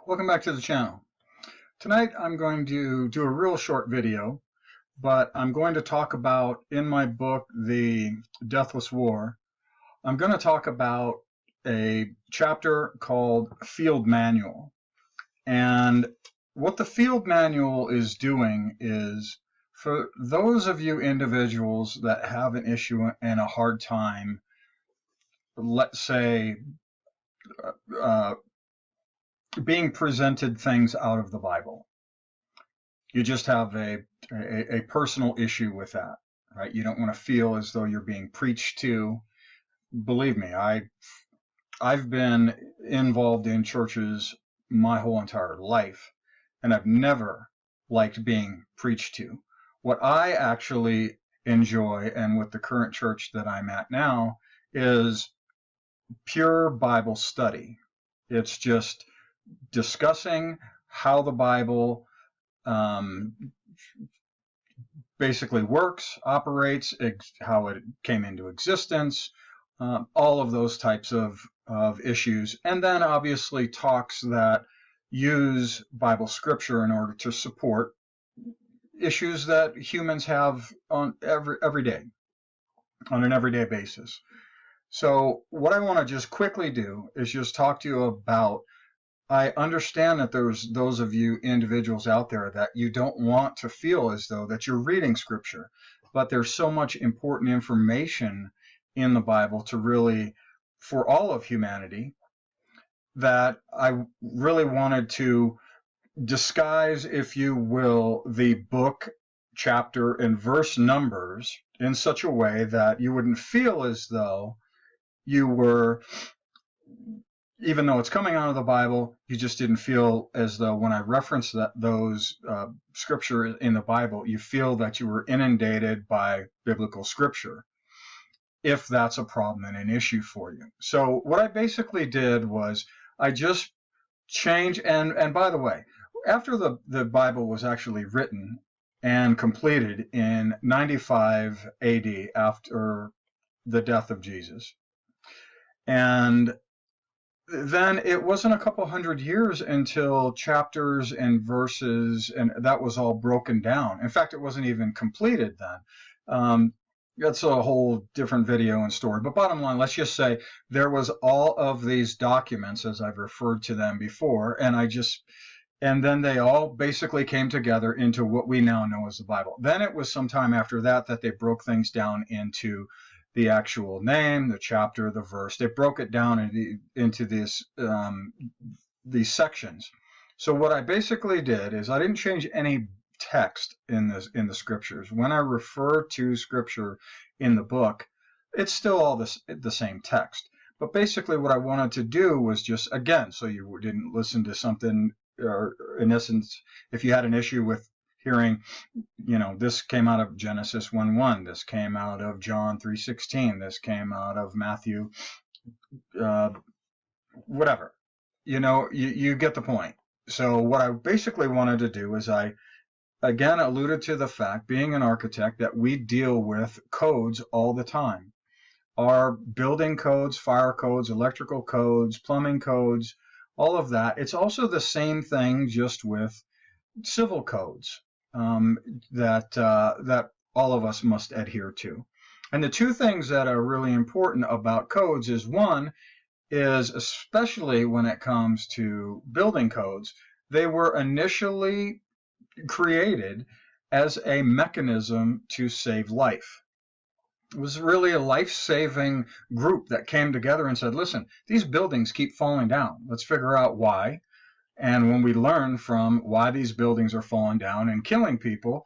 Welcome back to the channel. Tonight I'm going to do a real short video, but I'm going to talk about, in my book, The Deathless War, I'm going to talk about a chapter called Field Manual. And what the Field Manual is doing is, for those of you individuals that have an issue and a hard time, let's say, being presented things out of the Bible. You just have a personal issue with that, right? You don't want to feel as though you're being preached to. Believe me, I've been involved in churches my whole entire life, and I've never liked being preached to. What I actually enjoy, and with the current church that I'm at now, is pure Bible study. It's just discussing how the Bible basically works, operates, how it came into existence, all of those types of issues. And then obviously talks that use Bible scripture in order to support issues that humans have on every day, on an everyday basis. So what I want to just quickly do is just talk to you about, I understand that there's those of you individuals out there that you don't want to feel as though that you're reading scripture, but there's so much important information in the Bible to really, for all of humanity, that I really wanted to disguise, if you will, the book, chapter, and verse numbers in such a way that you wouldn't feel as though you were, even though it's coming out of the Bible, you just didn't feel as though when I referenced those scripture in the Bible, you feel that you were inundated by biblical scripture, if that's a problem and an issue for you. So what I basically did was I just changed, and by the way, after the Bible was actually written and completed in 95 AD, after the death of Jesus, and then it wasn't a couple hundred years until chapters and verses, and that was all broken down. In fact, it wasn't even completed then. That's a whole different video and story. But bottom line, let's just say there was all of these documents, as I've referred to them before, and then they all basically came together into what we now know as the Bible. Then it was sometime after that they broke things down into the actual name, the chapter, the verse. They broke it down into these sections. So what I basically did is I didn't change any text in the scriptures. When I refer to scripture in the book, it's still all the same text. But basically what I wanted to do was just, again, so you didn't listen to something, or in essence, if you had an issue with hearing, this came out of Genesis 1:1, this came out of John 3:16, this came out of Matthew, whatever, you get the point. So what I basically wanted to do is I, again, alluded to the fact, being an architect, that we deal with codes all the time. Our building codes, fire codes, electrical codes, plumbing codes, all of that. It's also the same thing just with civil codes that all of us must adhere to. And the two things that are really important about codes is, one is, especially when it comes to building codes, they were initially created as a mechanism to save life. It was really a life-saving group that came together and said, listen, these buildings keep falling down. Let's figure out why. And when we learn from why these buildings are falling down and killing people,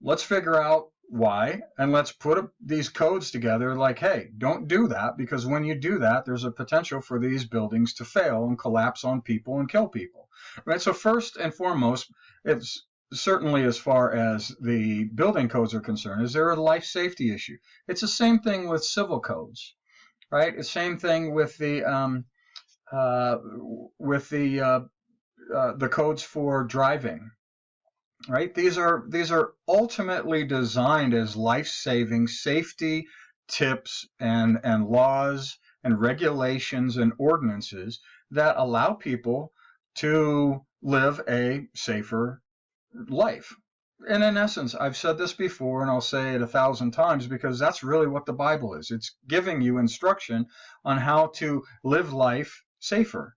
let's figure out why, and let's put these codes together like, hey, don't do that, because when you do that, there's a potential for these buildings to fail and collapse on people and kill people. Right? So first and foremost, it's certainly, as far as the building codes are concerned, is there a life safety issue? It's the same thing with civil codes, right? It's the same thing with the codes for driving, right? These are ultimately designed as life-saving safety tips and laws and regulations and ordinances that allow people to live a safer life. And in essence, I've said this before and I'll say it 1,000 times because that's really what the Bible is. It's giving you instruction on how to live life safer.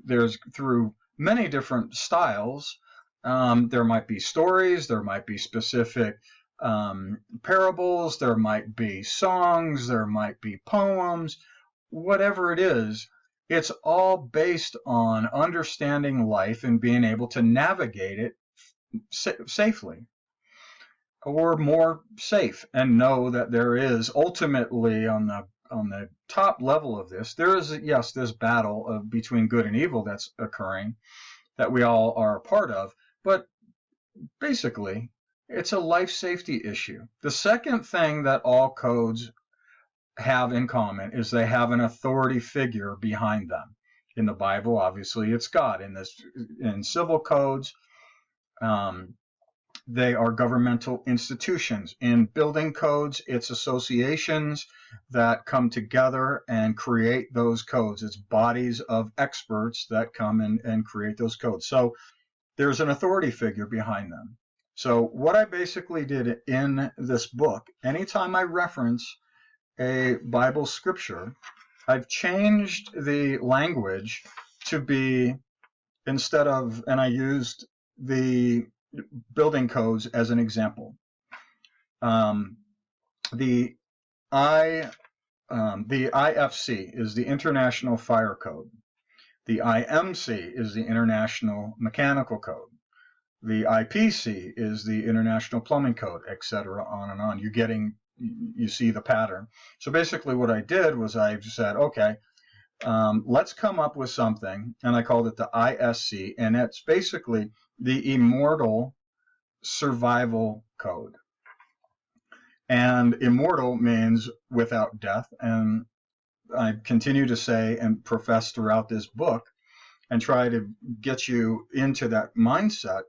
There's through many different styles. There might be stories, there might be specific parables, there might be songs, there might be poems, whatever it is. It's all based on understanding life and being able to navigate it safely, or more safe, and know that there is ultimately on the top level of this, there is, yes, this battle between good and evil that's occurring that we all are a part of, but basically it's a life safety issue. The second thing that all codes have in common is they have an authority figure behind them. In the Bible, obviously, it's God. In civil codes, they are governmental institutions. In building codes, it's associations that come together and create those codes. It's bodies of experts that come and create those codes. So there's an authority figure behind them. So what I basically did in this book, anytime I reference a Bible scripture, I've changed the language to be, instead of, and I used the building codes as an example. The IFC is the International Fire Code. The IMC is the International Mechanical Code. The IPC is the International Plumbing Code, etc., on and on. You see the pattern. So basically what I did was I said, okay, let's come up with something, and I called it the ISC, and it's basically the Immortal Survival Code. And immortal means without death, and I continue to say and profess throughout this book and try to get you into that mindset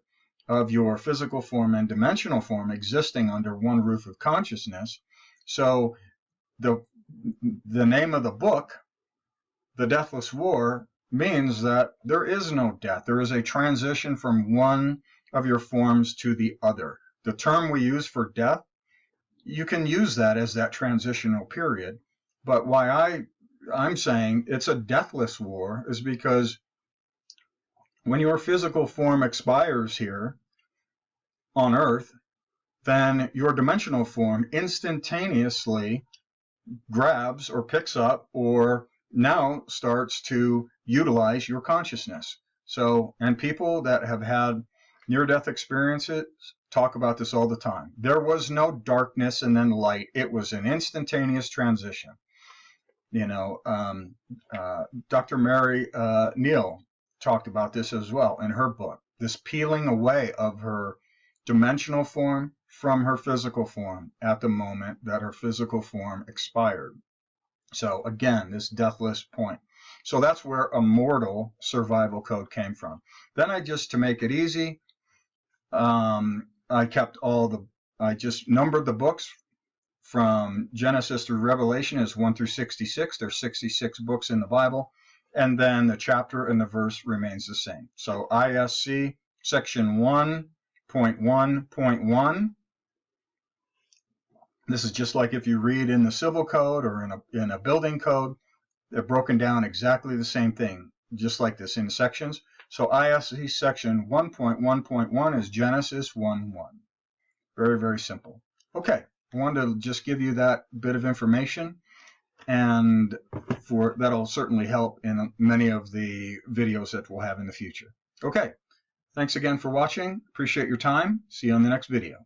of your physical form and dimensional form existing under one roof of consciousness. So the name of the book, The Deathless War, means that there is no death. There is a transition from one of your forms to the other. The term we use for death, you can use that as that transitional period. But why I'm saying it's a deathless war is because when your physical form expires here on Earth, then your dimensional form instantaneously grabs or picks up or now starts to utilize your consciousness. So, and people that have had near-death experiences talk about this all the time. There was no darkness and then light. It was an instantaneous transition. You know, Dr. Mary Neal talked about this as well in her book, this peeling away of her dimensional form from her physical form at the moment that her physical form expired. So again, this deathless point. So that's where Immortal Survival Code came from. Then I just, to make it easy, I just numbered the books from Genesis through Revelation as 1 through 66. There's 66 books in the Bible. And then the chapter and the verse remains the same. So ISC section 1.1.1. This is just like if you read in the civil code or in a building code, they're broken down exactly the same thing, just like this in sections. So ISC section 1.1.1 is Genesis 1:1. Very, very simple. Okay, I wanted to just give you that bit of information, and that'll certainly help in many of the videos that we'll have in the future. Okay, thanks again for watching. Appreciate your time. See you on the next video.